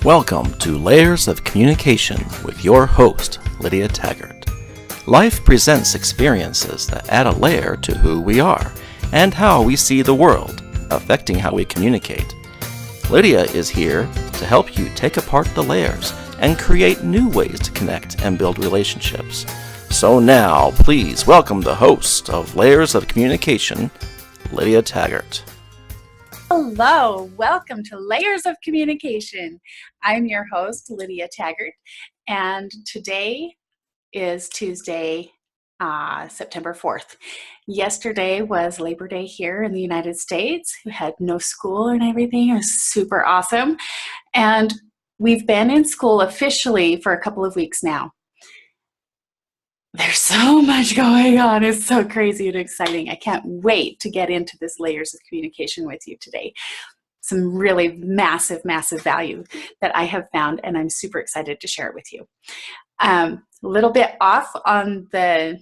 Welcome to Layers of Communication with your host, Lydia Taggart. Life presents experiences that add a layer to who we are and how we see the world, affecting how we communicate. Lydia is here to help you take apart the layers and create new ways to connect and build relationships. So now, please welcome the host of Layers of Communication, Lydia Taggart. Hello, welcome to Layers of Communication. I'm your host, Lydia Taggart, and today is Tuesday, September 4th. Yesterday was Labor Day here in the United States. We had no school and everything. It was super awesome. And we've been in school officially for a couple of weeks now. There's so much going on. It's so crazy and exciting. I can't wait to get into this layers of communication with you today. Some really massive value that I have found, and I'm super excited to share it with you. A little bit off on the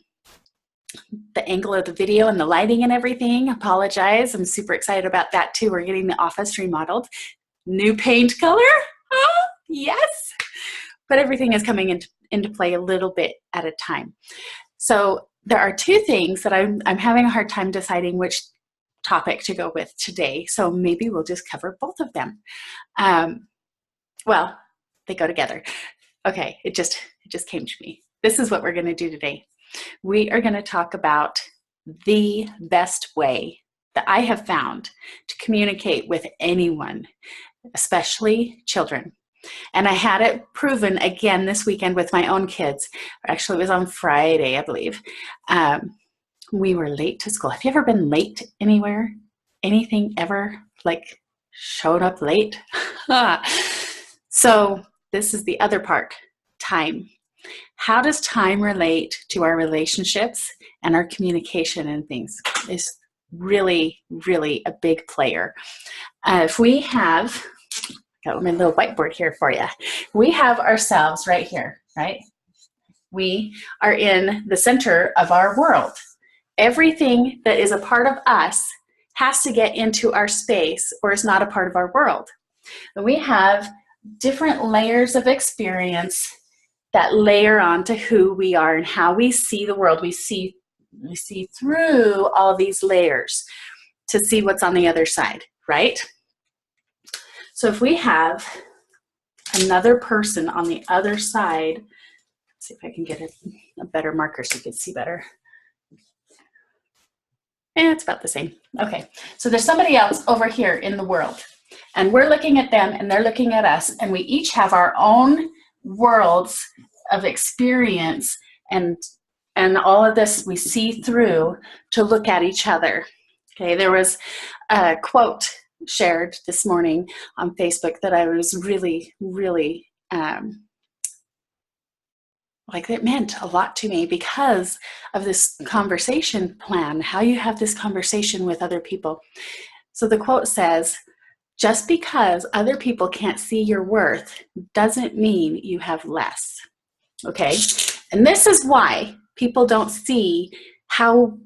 angle of the video and the lighting and everything. Apologize. I'm super excited about that too. We're getting the office remodeled. New paint color. Oh, yes. But everything is coming into play a little bit at a time. So there are two things that I'm having a hard time deciding which topic to go with today. So maybe we'll just cover both of them. Well, they go together. Okay, it just came to me. This is what we're going to do today. We are going to talk about the best way that I have found to communicate with anyone, especially children. And I had it proven again this weekend with my own kids. Actually, it was on Friday, I believe. We were late to school. Have you ever been late anywhere? Anything ever? Like showed up late? So this is the other part, time. How does time relate to our relationships and our communication and things? Is really a big player. If we have... Got my little whiteboard here for you. We have ourselves right here, right? We are in the center of our world. Everything that is a part of us has to get into our space or is not a part of our world. And we have different layers of experience that layer onto who we are and how we see the world. We see through all these layers to see what's on the other side, right? So if we have another person on the other side, let's see if I can get a better marker so you can see better. It's about the same. Okay, so there's somebody else over here in the world, and we're looking at them and they're looking at us, and we each have our own worlds of experience, and all of this we see through to look at each other. Okay, there was a quote shared this morning on Facebook that I was really like, it meant a lot to me because of this conversation plan, how you have this conversation with other people. So the quote says, just because other people can't see your worth doesn't mean you have less. Okay? And this is why people don't see how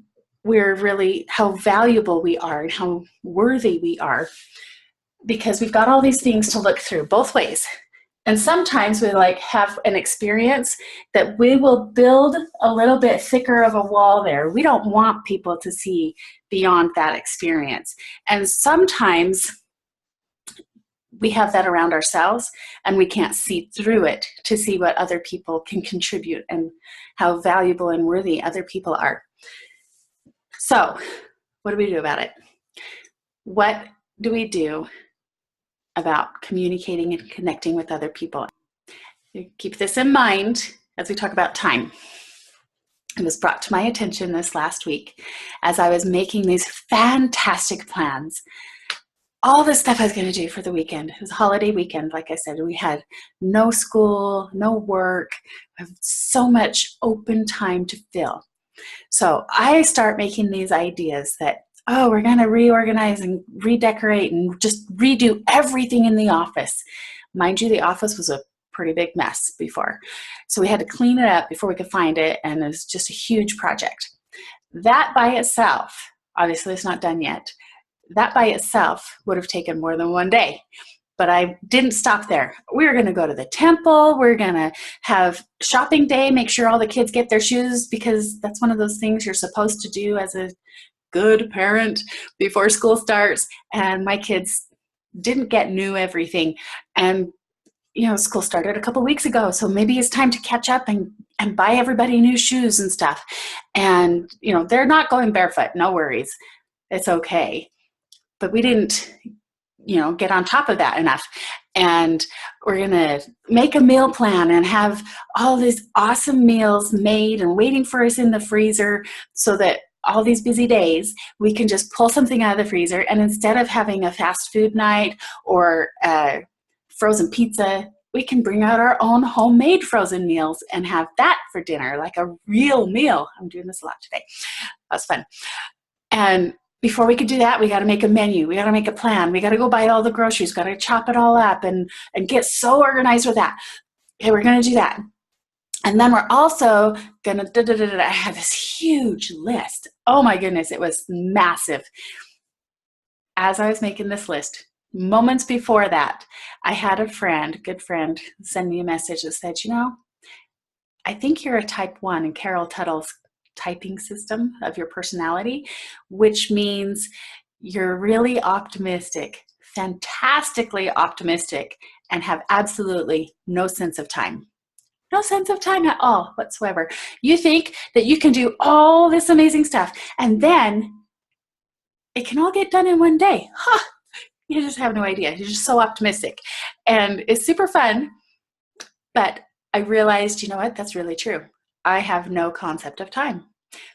valuable we are and how worthy we are, because we've got all these things to look through both ways. And sometimes we have an experience that we will build a little bit thicker of a wall there. We don't want people to see beyond that experience. And sometimes we have that around ourselves and we can't see through it to see what other people can contribute and how valuable and worthy other people are. So, what do we do about it? What do we do about communicating and connecting with other people? Keep this in mind as we talk about time. It was brought to my attention this last week as I was making these fantastic plans. All the stuff I was going to do for the weekend. It was a holiday weekend, like I said. We had no school, no work, we have so much open time to fill. So I start making these ideas that, we're going to reorganize and redecorate and just redo everything in the office. Mind you, the office was a pretty big mess before. So we had to clean it up before we could find it, and it was just a huge project. That by itself, obviously it's not done yet, that by itself would have taken more than one day. But I didn't stop there. We're going to go to the temple. We're going to have shopping day, make sure all the kids get their shoes, because that's one of those things you're supposed to do as a good parent before school starts. And my kids didn't get new everything. And, school started a couple weeks ago. So maybe it's time to catch up and buy everybody new shoes and stuff. And, they're not going barefoot. No worries. It's okay. But we didn't get on top of that enough. And we're going to make a meal plan and have all these awesome meals made and waiting for us in the freezer, so that all these busy days, we can just pull something out of the freezer. And instead of having a fast food night or frozen pizza, we can bring out our own homemade frozen meals and have that for dinner, like a real meal. I'm doing this a lot today. That's fun. And before we could do that, we got to make a menu. We got to make a plan. We got to go buy all the groceries. Got to chop it all up and get so organized with that. Okay, we're going to do that. And then we're also going to, I have this huge list. Oh my goodness, it was massive. As I was making this list, moments before that, I had a good friend, send me a message that said, I think you're a type 1 in Carol Tuttle's typing system of your personality, which means you're really optimistic, fantastically optimistic, and have absolutely no sense of time. No sense of time at all whatsoever. You think that you can do all this amazing stuff, and then it can all get done in one day. You just have no idea. You're just so optimistic. And it's super fun. But I realized, you know what? That's really true. I have no concept of time.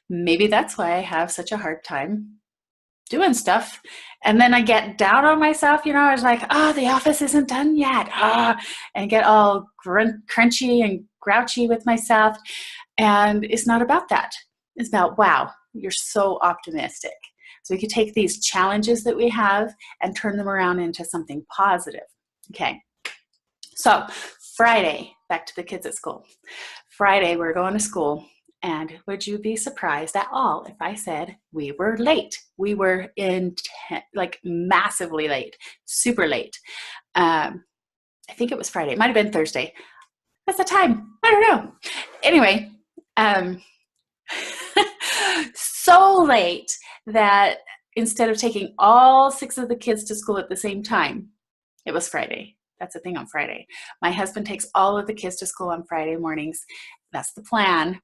Maybe that's why I have such a hard time doing stuff. And then I get down on myself, I was like, the office isn't done yet. And get all crunchy and grouchy with myself. And it's not about that. It's about, wow, you're so optimistic. So we could take these challenges that we have and turn them around into something positive. Okay. So Friday, back to the kids at school. Friday, we're going to school. And would you be surprised at all if I said we were late? We were massively late, super late. I think it was Friday. It might have been Thursday. What's the time? I don't know. Anyway, so late that instead of taking all 6 of the kids to school at the same time, it was Friday. That's the thing on Friday. My husband takes all of the kids to school on Friday mornings. That's the plan.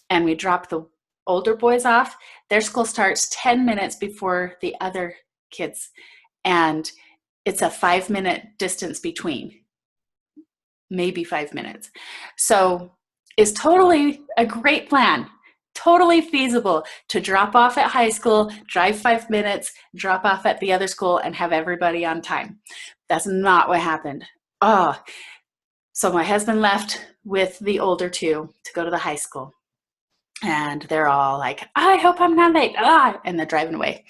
And we drop the older boys off. Their school starts 10 minutes before the other kids. And it's a 5-minute distance between, maybe 5 minutes. So it's totally a great plan, totally feasible to drop off at high school, drive 5 minutes, drop off at the other school, and have everybody on time. That's not what happened. So my husband left with the older 2 to go to the high school. And they're all like, I hope I'm not late. And they're driving away.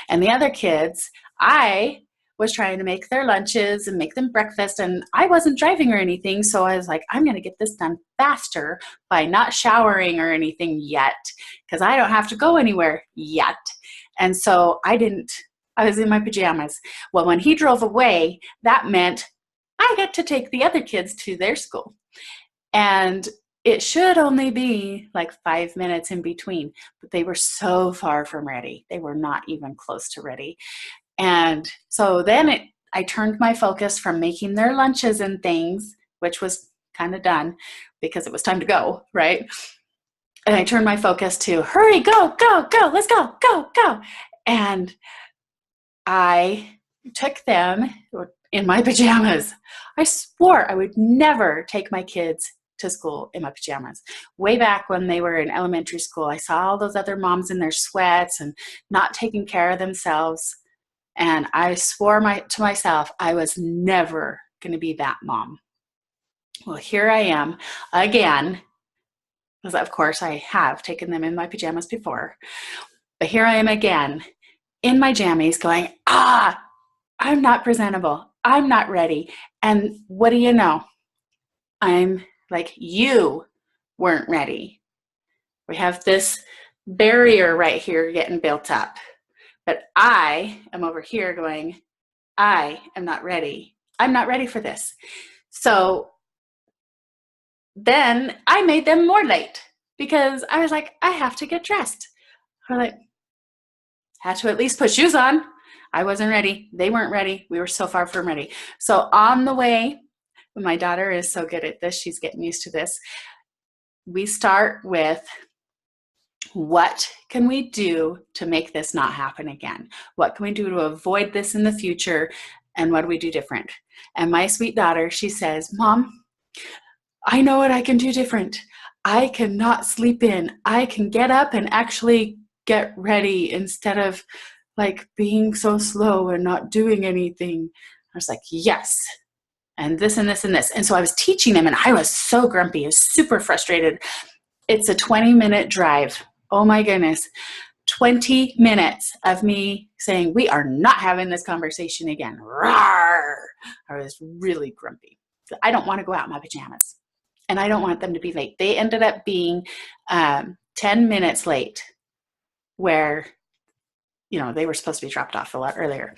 And the other kids, I was trying to make their lunches and make them breakfast. And I wasn't driving or anything. So I was like, I'm going to get this done faster by not showering or anything yet, because I don't have to go anywhere yet. And so I was in my pajamas. Well, when he drove away, that meant I get to take the other kids to their school. And it should only be like 5 minutes in between, but they were so far from ready. They were not even close to ready. And so then I turned my focus from making their lunches and things, which was kind of done because it was time to go, right? And I turned my focus to hurry, go, go, go, let's go, go, go. And I took them in my pajamas. I swore I would never take my kids to school in my pajamas. Way back when they were in elementary school, I saw all those other moms in their sweats and not taking care of themselves. And I swore to myself, I was never going to be that mom. Well, here I am again, because of course I have taken them in my pajamas before. But here I am again in my jammies going, I'm not presentable. I'm not ready. And what do you know? I'm like, you weren't ready. We have this barrier right here getting built up. But I am over here going, I am not ready. I'm not ready for this. So then I made them more late because I was like, I have to get dressed. I was like, had to at least put shoes on. I wasn't ready. They weren't ready. We were so far from ready. So on the way, my daughter is so good at this. She's getting used to this. We start with, what can we do to make this not happen again? What can we do to avoid this in the future? And what do we do different? And my sweet daughter, she says, Mom, I know what I can do different. I cannot sleep in. I can get up and actually get ready instead of like being so slow and not doing anything. I was like, yes. And this and this and this. And so I was teaching them, and I was so grumpy. I was super frustrated. It's a 20-minute drive. Oh my goodness. 20 minutes of me saying, we are not having this conversation again. Rawr! I was really grumpy. I don't want to go out in my pajamas, and I don't want them to be late. They ended up being 10 minutes late, where, you know, they were supposed to be dropped off a lot earlier.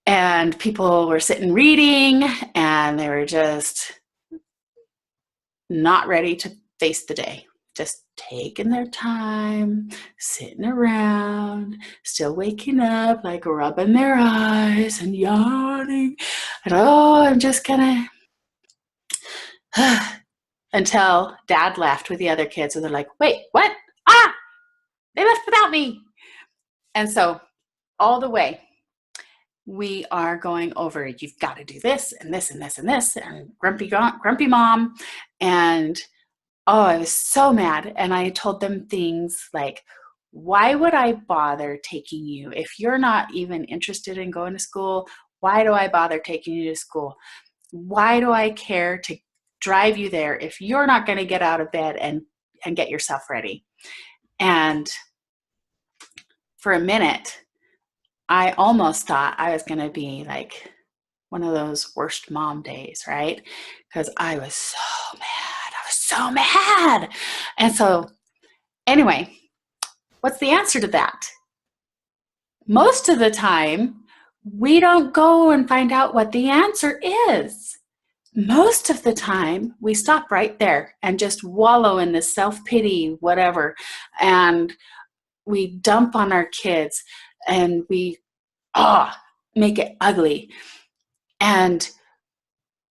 And people were sitting reading, and they were just not ready to face the day. Just taking their time, sitting around, still waking up, like rubbing their eyes and yawning. And I'm just gonna until Dad left with the other kids, and they're like, wait, what? Ah, they left without me. And so all the way, we are going over, you've got to do this and this and this and this, and grumpy mom. And oh, I was so mad. And I told them things like, why would I bother taking you? If you're not even interested in going to school, why do I bother taking you to school? Why do I care to drive you there if you're not going to get out of bed and get yourself ready? And for a minute, I almost thought I was going to be like one of those worst mom days, right? Because I was so mad. I was so mad. And so anyway, what's the answer to that? Most of the time, we don't go and find out what the answer is. Most of the time, we stop right there and just wallow in this self-pity, whatever, and we dump on our kids, and we make it ugly. And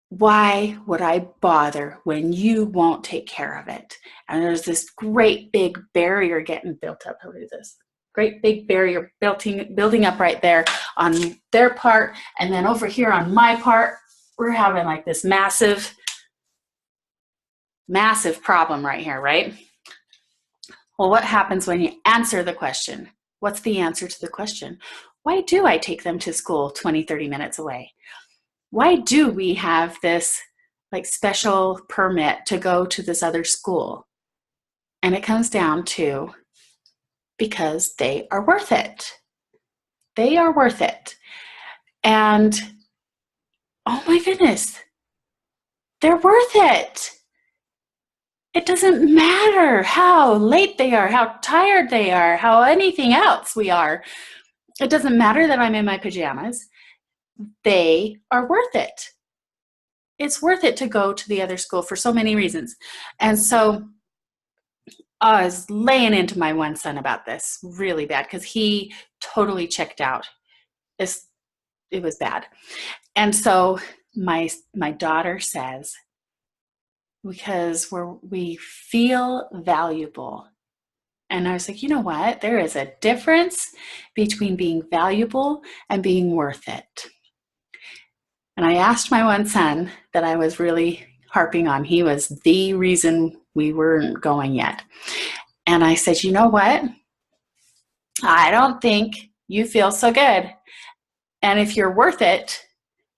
why would I bother when you won't take care of it? And there's this great big barrier getting built up. Look at this. Great big barrier building up right there on their part. And then over here on my part, we're having like this massive problem right here, right? Well, what happens when you answer the question? What's the answer to the question? Why do I take them to school 20, 30 minutes away? Why do we have this like special permit to go to this other school? And it comes down to, because they are worth it. They are worth it. And oh my goodness, they're worth it. It doesn't matter how late they are, how tired they are, how anything else we are. It doesn't matter that I'm in my pajamas. They are worth it. It's worth it to go to the other school for so many reasons. And so I was laying into my one son about this really bad, because he totally checked out. It was bad. And so my daughter says, because we feel valuable. And I was like, you know what? There is a difference between being valuable and being worth it. And I asked my one son that I was really harping on. He was the reason we weren't going yet. And I said, you know what? I don't think you feel so good. And if you're worth it,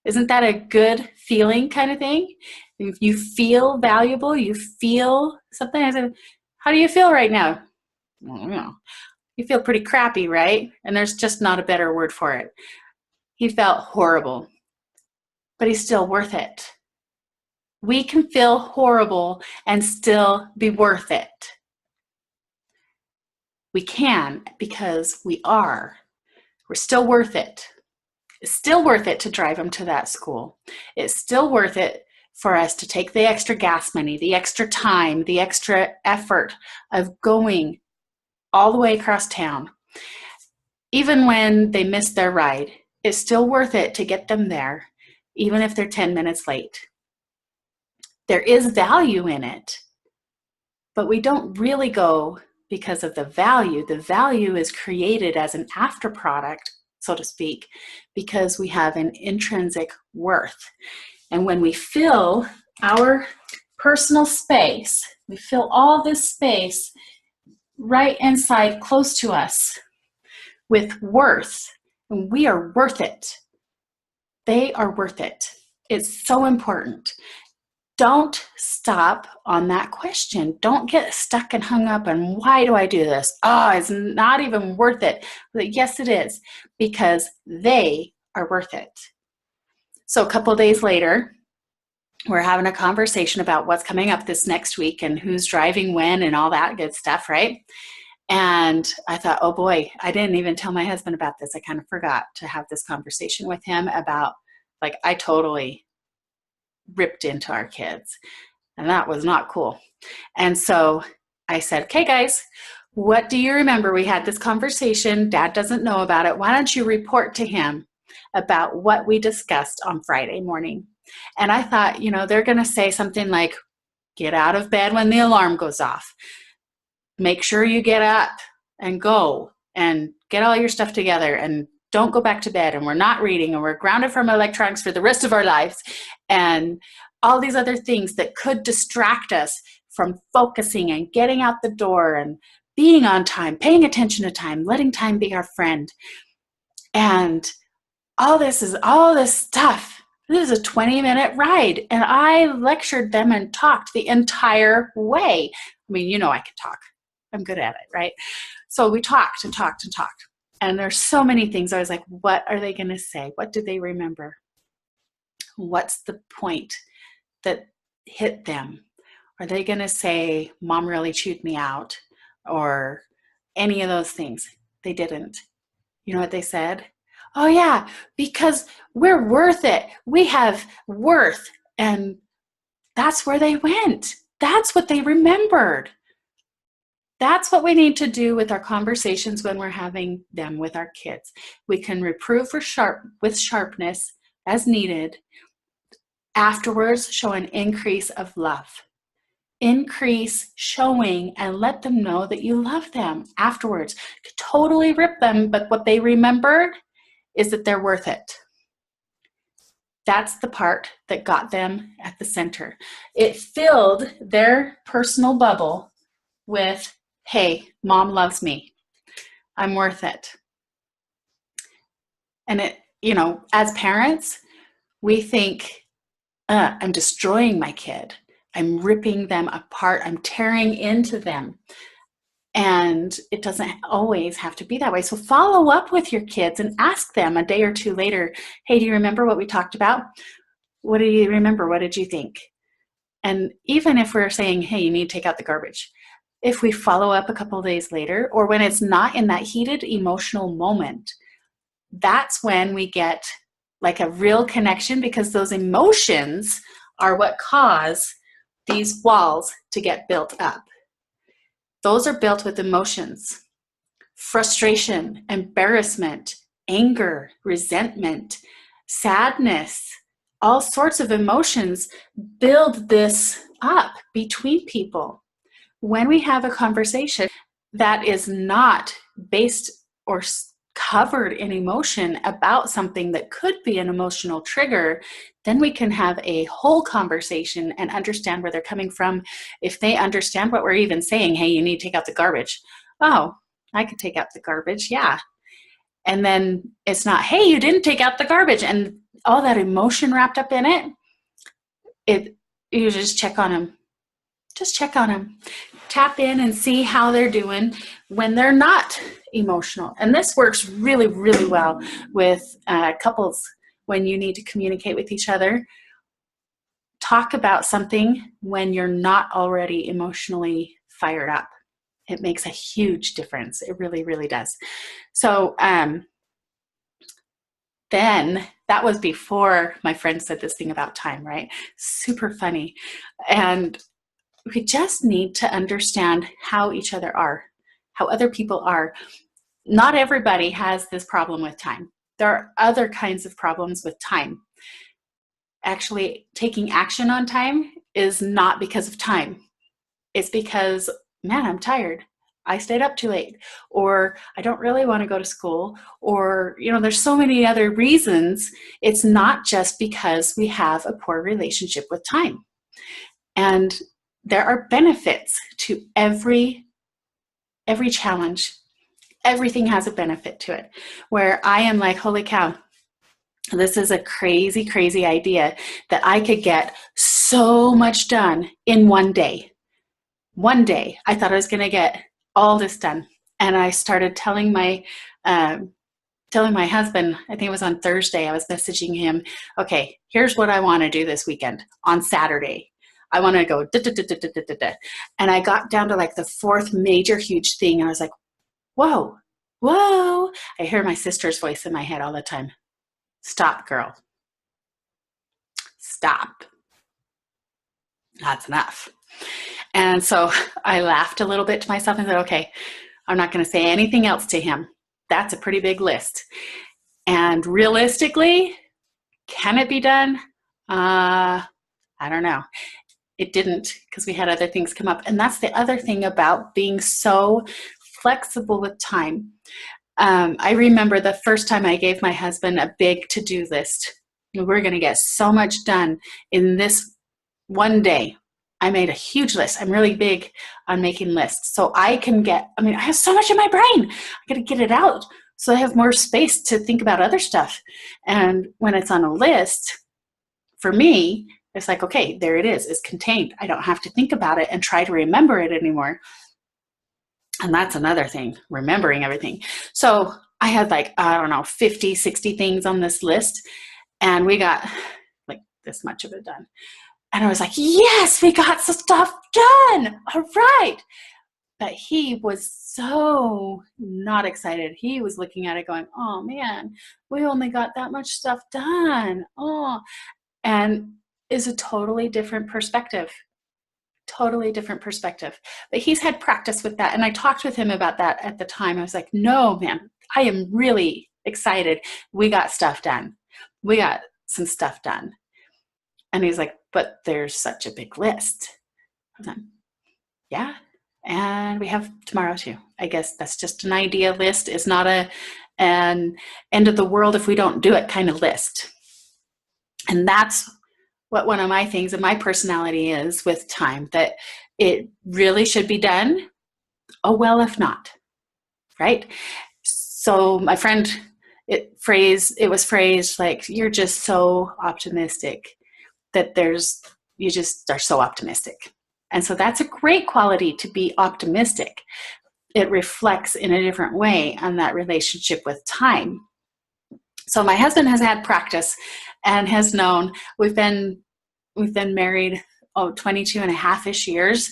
isn't that a good feeling kind of thing? If you feel valuable, you feel something. I said, how do you feel right now? Well, you feel pretty crappy, right? And there's just not a better word for it. He felt horrible, but he's still worth it. We can feel horrible and still be worth it. We can, because we are. We're still worth it. It's still worth it to drive them to that school. It's still worth it for us to take the extra gas money, the extra time, the extra effort of going all the way across town. Even when they miss their ride, it's still worth it to get them there, even if they're 10 minutes late. There is value in it, but we don't really go because of the value. The value is created as an after product, so to speak, because we have an intrinsic worth. And when we fill our personal space, we fill all this space right inside close to us with worth, and we are worth it. They are worth it. It's so important. Don't stop on that question. Don't get stuck and hung up on, why do I do this? Oh, it's not even worth it. But yes, it is, because they are worth it. So a couple of days later, we're having a conversation about what's coming up this next week and who's driving when and all that good stuff, right? And I thought, oh boy, I didn't even tell my husband about this. I kind of forgot to have this conversation with him about, like, I totally ripped into our kids, and that was not cool. And so I said, okay, guys, what do you remember? We had this conversation. Dad doesn't know about it. Why don't you report to him about what we discussed on Friday morning? And I thought, they're going to say something like, get out of bed when the alarm goes off. Make sure you get up and go and get all your stuff together and don't go back to bed, and we're not reading, and we're grounded from electronics for the rest of our lives, and all these other things that could distract us from focusing and getting out the door and being on time, paying attention to time, letting time be our friend. And all this stuff. This is a 20-minute ride, and I lectured them and talked the entire way. I mean, I can talk. I'm good at it, right? So we talked and talked and talked. And there's so many things. I was like, what are they going to say? What do they remember? What's the point that hit them? Are they going to say, Mom really chewed me out? Or any of those things? They didn't. You know what they said? Oh yeah, because we're worth it. We have worth. And that's where they went. That's what they remembered. That's what we need to do with our conversations when we're having them with our kids. We can reprove with sharpness as needed. Afterwards, show an increase of love. Increase showing and let them know that you love them afterwards. Totally rip them, but what they remembered is that they're worth it. That's the part that got them at the center. It filled their personal bubble with, hey, Mom loves me. I'm worth it. And it, as parents, we think, I'm destroying my kid. I'm ripping them apart. I'm tearing into them. And it doesn't always have to be that way. So follow up with your kids and ask them a day or two later, hey, do you remember what we talked about? What do you remember? What did you think? And even if we're saying, hey, you need to take out the garbage, if we follow up a couple of days later, or when it's not in that heated emotional moment, that's when we get like a real connection, because those emotions are what cause these walls to get built up. Those are built with emotions: frustration, embarrassment, anger, resentment, sadness. All sorts of emotions build this up between people. When we have a conversation that is not based or covered in emotion about something that could be an emotional trigger, then we can have a whole conversation and understand where they're coming from. If they understand what we're even saying, hey, you need to take out the garbage. Oh, I could take out the garbage, yeah. And then it's not, hey, you didn't take out the garbage, and all that emotion wrapped up in it. You just check on them. Just check on them. Tap in and see how they're doing when they're not emotional. And this works really, really well with couples when you need to communicate with each other. Talk about something when you're not already emotionally fired up. It makes a huge difference. It really, really does. So then that was before my friend said this thing about time, right? Super funny. And we just need to understand how each other are, how other people are. Not everybody has this problem with time. There are other kinds of problems with time. Actually, taking action on time is not because of time. It's because, man, I'm tired. I stayed up too late, or I don't really want to go to school, or, there's so many other reasons. It's not just because we have a poor relationship with time. And there are benefits to every challenge. Everything has a benefit to it, where I am like, holy cow, this is a crazy, crazy idea that I could get so much done in one day. One day, I thought I was going to get all this done. And I started telling my husband, I think it was on Thursday, I was messaging him, okay, here's what I want to do this weekend on Saturday. I want to go da, da, da, da, da, da, da. And I got down to like the fourth major huge thing. And I was like, whoa. I hear my sister's voice in my head all the time. Stop, girl. Stop. That's enough. And so I laughed a little bit to myself and said, okay, I'm not going to say anything else to him. That's a pretty big list. And realistically, can it be done? I don't know. It didn't, because we had other things come up. And that's the other thing about being so flexible with time. I remember the first time I gave my husband a big to-do list. We're going to get so much done in this one day. I made a huge list. I'm really big on making lists. So I have so much in my brain. I got to get it out so I have more space to think about other stuff. And when it's on a list, for me, it's like, okay, there it is. It's contained. I don't have to think about it and try to remember it anymore. And that's another thing, remembering everything. So I had 50, 60 things on this list, and we got like this much of it done. And I was like, yes, we got some stuff done. All right. But he was so not excited. He was looking at it going, oh man, we only got that much stuff done. Oh, and is a totally different perspective. Totally different perspective. But he's had practice with that. And I talked with him about that at the time. I was like, no, man, I am really excited. We got stuff done. We got some stuff done. And he's like, but there's such a big list. I was like, yeah. And we have tomorrow too. I guess that's just an idea list. It's not an end of the world if we don't do it kind of list. And that's what one of my things in my personality is with time, that it really should be done. Oh, well, if not, right? So my friend, it was phrased like, you're just so optimistic that you just are so optimistic. And so that's a great quality, to be optimistic. It reflects in a different way on that relationship with time. So my husband has had practice and has known. We've been married 22 and a half-ish years.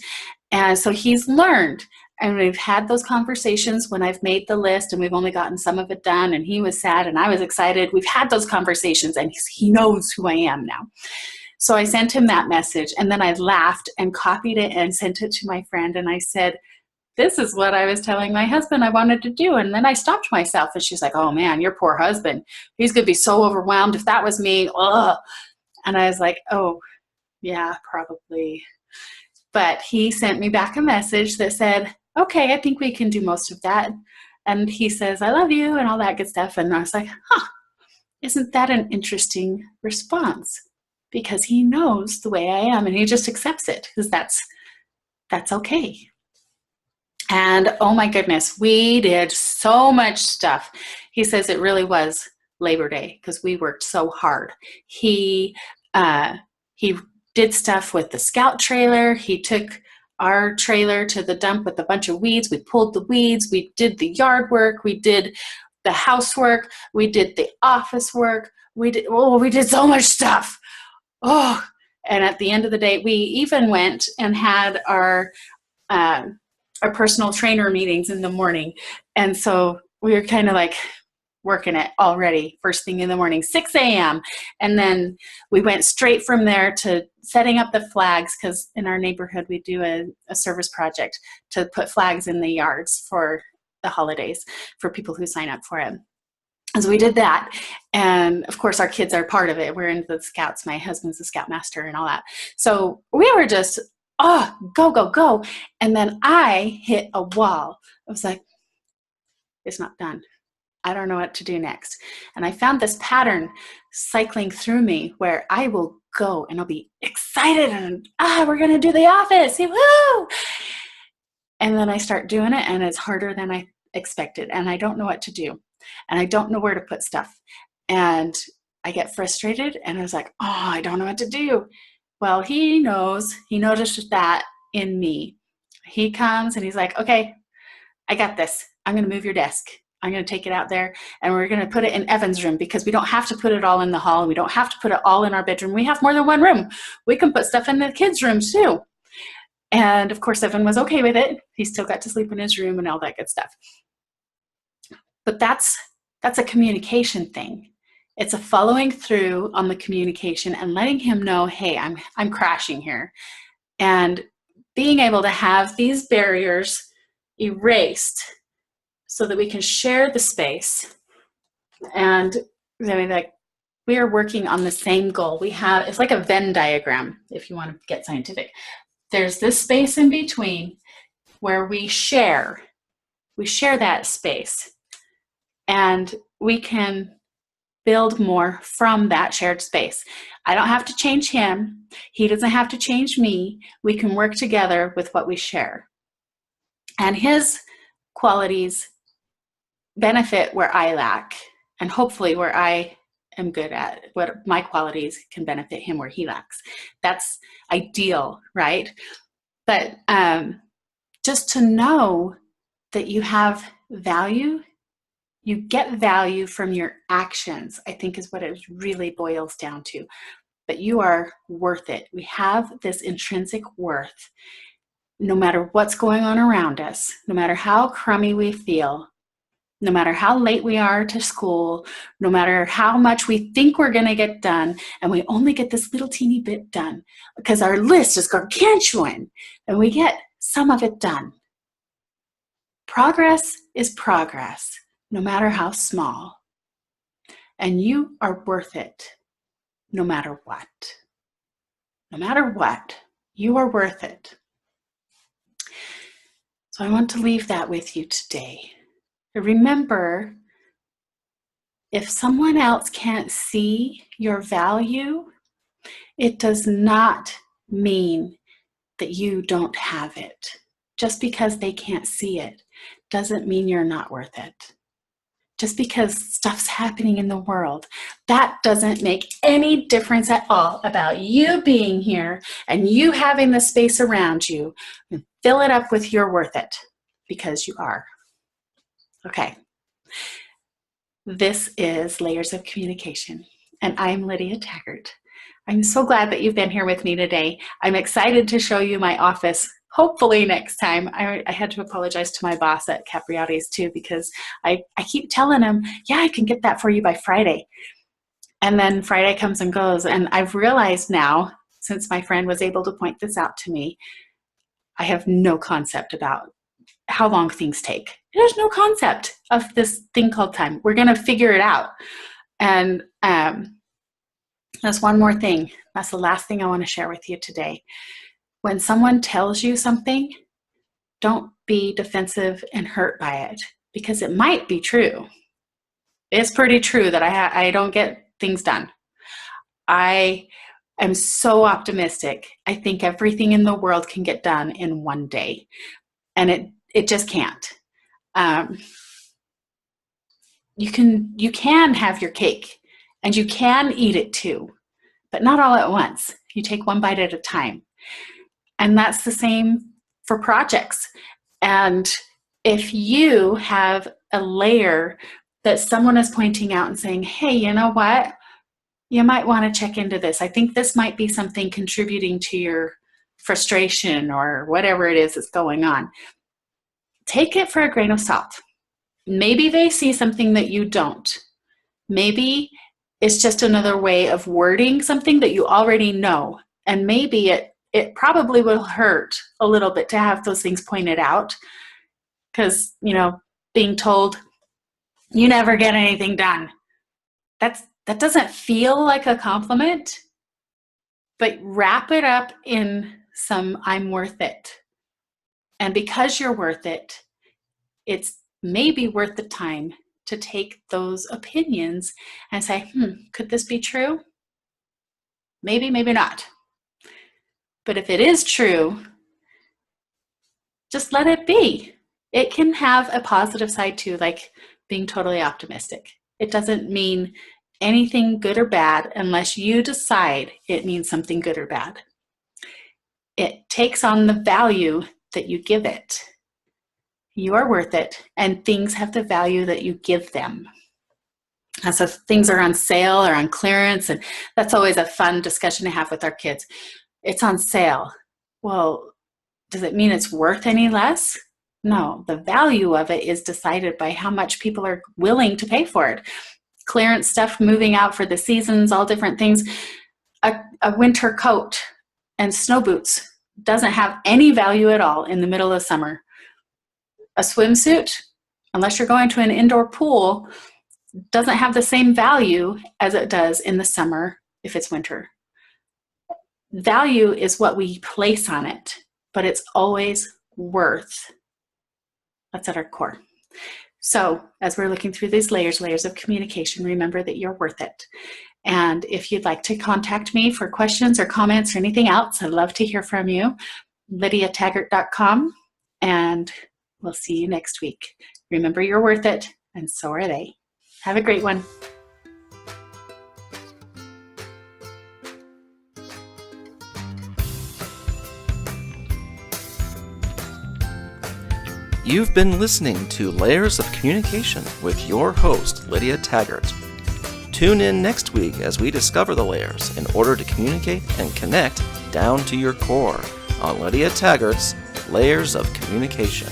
And so he's learned, and we've had those conversations when I've made the list and we've only gotten some of it done, and he was sad and I was excited. We've had those conversations, and he knows who I am now. So I sent him that message, and then I laughed and copied it and sent it to my friend. And I said, this is what I was telling my husband I wanted to do. And then I stopped myself, and she's like, oh man, your poor husband. He's going to be so overwhelmed. If that was me, ugh. And I was like, oh yeah, probably. But he sent me back a message that said, okay, I think we can do most of that. And he says, I love you and all that good stuff. And I was like, isn't that an interesting response? Because he knows the way I am, and he just accepts it, because that's okay. And oh my goodness, we did so much stuff. He says it really was Labor Day because we worked so hard. He did stuff with the scout trailer. He took our trailer to the dump with a bunch of weeds. We pulled the weeds. We did the yard work. We did the housework. We did the office work. We did so much stuff. Oh, and at the end of the day, we even went and had our personal trainer meetings in the morning. And so we were kind of like, working it already first thing in the morning, 6 a.m. And then we went straight from there to setting up the flags, because in our neighborhood we do a service project to put flags in the yards for the holidays for people who sign up for it. And so we did that. And of course, our kids are part of it. We're into the Scouts. My husband's a Scoutmaster and all that. So we were just, oh, go, go, go. And then I hit a wall. I was like, it's not done. I don't know what to do next. And I found this pattern cycling through me where I will go and I'll be excited and we're going to do the office. Woo! And then I start doing it and it's harder than I expected. And I don't know what to do. And I don't know where to put stuff. And I get frustrated and I was like, oh, I don't know what to do. Well, he knows, he noticed that in me. He comes and he's like, okay, I got this. I'm going to move your desk. I'm going to take it out there and we're going to put it in Evan's room, because we don't have to put it all in the hall. We don't have to put it all in our bedroom. We have more than one room. We can put stuff in the kids' rooms too. And of course, Evan was okay with it. He still got to sleep in his room and all that good stuff. But that's a communication thing. It's a following through on the communication and letting him know, hey, I'm crashing here. And being able to have these barriers erased so that we can share the space. And like, we are working on the same goal. It's like a Venn diagram, if you want to get scientific. There's this space in between where we share that space. And we can build more from that shared space. I don't have to change him. He doesn't have to change me. We can work together with what we share. And his qualities benefit where I lack, and hopefully where I am good at, what my qualities can benefit him where he lacks. That's ideal, right? But just to know that you have value, you get value from your actions, I think is what it really boils down to. But you are worth it. We have this intrinsic worth. No matter what's going on around us, no matter how crummy we feel, no matter how late we are to school, no matter how much we think we're going to get done, and we only get this little teeny bit done because our list is gargantuan and we get some of it done. Progress is progress, no matter how small. And you are worth it, no matter what. No matter what, you are worth it. So I want to leave that with you today. Remember, if someone else can't see your value, it does not mean that you don't have it. Just because they can't see it doesn't mean you're not worth it. Just because stuff's happening in the world, that doesn't make any difference at all about you being here and you having the space around you. And fill it up with you're worth it, because you are. Okay. This is Layers of Communication, and I'm Lydia Taggart. I'm so glad that you've been here with me today. I'm excited to show you my office, hopefully next time. I had to apologize to my boss at Capriati's too, because I keep telling him, yeah, I can get that for you by Friday. And then Friday comes and goes, and I've realized now, since my friend was able to point this out to me, I have no concept about how long things take. There's no concept of this thing called time. We're going to figure it out. And that's one more thing. That's the last thing I want to share with you today. When someone tells you something, don't be defensive and hurt by it, because it might be true. It's pretty true that I don't get things done. I am so optimistic. I think everything in the world can get done in one day, and it just can't. You can have your cake and you can eat it too, but not all at once. You take one bite at a time. And that's the same for projects. And if you have a layer that someone is pointing out and saying, hey, you know what? You might want to check into this. I think this might be something contributing to your frustration or whatever it is that's going on. Take it for a grain of salt. Maybe they see something that you don't. Maybe it's just another way of wording something that you already know. And maybe it probably will hurt a little bit to have those things pointed out, because, being told you never get anything done, that doesn't feel like a compliment, but wrap it up in some I'm worth it. And because you're worth it, it's maybe worth the time to take those opinions and say, could this be true? Maybe, maybe not. But if it is true, just let it be. It can have a positive side too, like being totally optimistic. It doesn't mean anything good or bad unless you decide it means something good or bad. It takes on the value that you give it. You are worth it, and things have the value that you give them. And so things are on sale or on clearance, and that's always a fun discussion to have with our kids. It's on sale. Well, does it mean it's worth any less? No, the value of it is decided by how much people are willing to pay for it. Clearance stuff moving out for the seasons, all different things. A winter coat and snow boots doesn't have any value at all in the middle of summer. A swimsuit, unless you're going to an indoor pool, doesn't have the same value as it does in the summer if it's winter. Value is what we place on it, but it's always worth. That's at our core. So as we're looking through these layers of communication, remember that you're worth it. And if you'd like to contact me for questions or comments or anything else, I'd love to hear from you. LydiaTaggart.com, and we'll see you next week. Remember, you're worth it, and so are they. Have a great one. You've been listening to Layers of Communication with your host, Lydia Taggart. Tune in next week as we discover the layers in order to communicate and connect down to your core on Lydia Taggart's Layers of Communication.